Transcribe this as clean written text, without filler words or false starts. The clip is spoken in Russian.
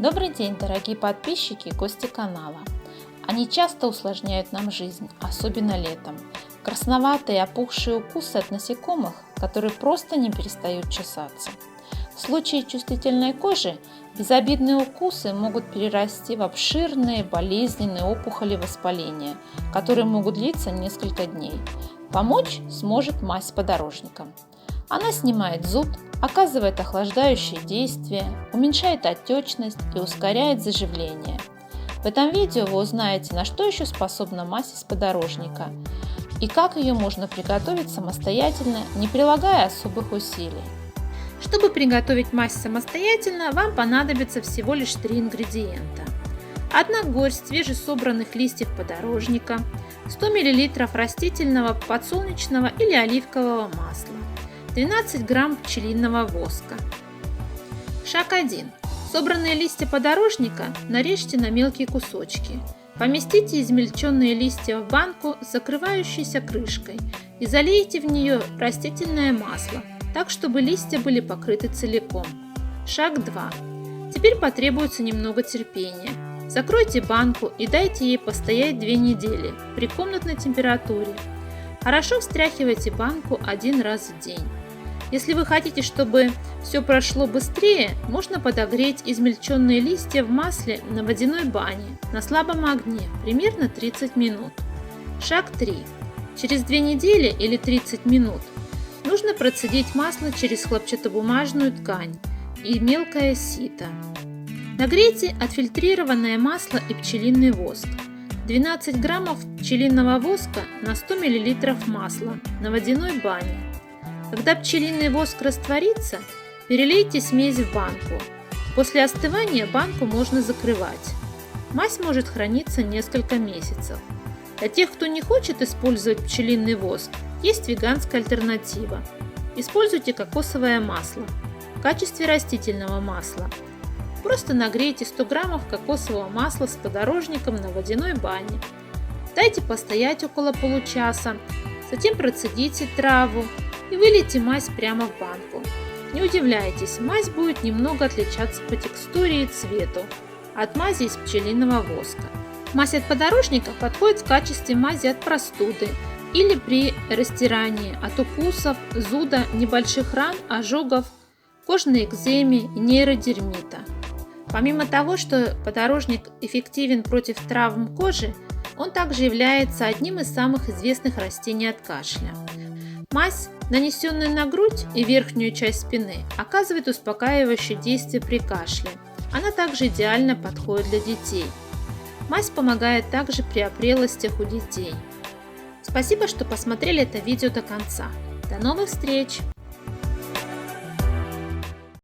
Добрый день, дорогие подписчики и гости канала. Они часто усложняют нам жизнь, особенно летом. Красноватые опухшие укусы от насекомых, которые просто не перестают чесаться. В случае чувствительной кожи безобидные укусы могут перерасти в обширные болезненные опухоли воспаления, которые могут длиться несколько дней. Помочь сможет мазь с подорожником. Она снимает зуд, оказывает охлаждающее действие, уменьшает отечность и ускоряет заживление. В этом видео вы узнаете, на что еще способна мазь из подорожника и как ее можно приготовить самостоятельно, не прилагая особых усилий. Чтобы приготовить мазь самостоятельно, вам понадобится всего лишь 3 ингредиента. 1 горсть свежесобранных листьев подорожника, 100 мл растительного подсолнечного или оливкового масла, 12 грамм пчелиного воска. Шаг 1. Собранные листья подорожника нарежьте на мелкие кусочки. Поместите измельченные листья в банку с закрывающейся крышкой и залейте в нее растительное масло, так чтобы листья были покрыты целиком. Шаг 2. Теперь потребуется немного терпения. Закройте банку и дайте ей постоять 2 недели при комнатной температуре. Хорошо встряхивайте банку 1 раз в день. Если вы хотите, чтобы все прошло быстрее, можно подогреть измельченные листья в масле на водяной бане на слабом огне примерно 30 минут. Шаг 3. Через 2 недели или 30 минут нужно процедить масло через хлопчатобумажную ткань и мелкое сито. Нагрейте отфильтрированное масло и пчелиный воск. 12 граммов пчелиного воска на 100 мл масла на водяной бане. Когда пчелиный воск растворится, перелейте смесь в банку. После остывания банку можно закрывать. Мазь может храниться несколько месяцев. Для тех, кто не хочет использовать пчелиный воск, есть веганская альтернатива. Используйте кокосовое масло в качестве растительного масла. Просто нагрейте 100 граммов кокосового масла с подорожником на водяной бане. Дайте постоять около получаса, затем процедите траву и вылейте мазь прямо в банку. Не удивляйтесь, мазь будет немного отличаться по текстуре и цвету от мази из пчелиного воска. Мазь от подорожника подходит в качестве мази от простуды или при растирании от укусов, зуда, небольших ран, ожогов, кожной экземе и нейродермита. Помимо того, что подорожник эффективен против травм кожи, он также является одним из самых известных растений от кашля. Мазь, нанесенная на грудь и верхнюю часть спины, оказывает успокаивающее действие при кашле. Она также идеально подходит для детей. Мазь помогает также при опрелостях у детей. Спасибо, что посмотрели это видео до конца. До новых встреч!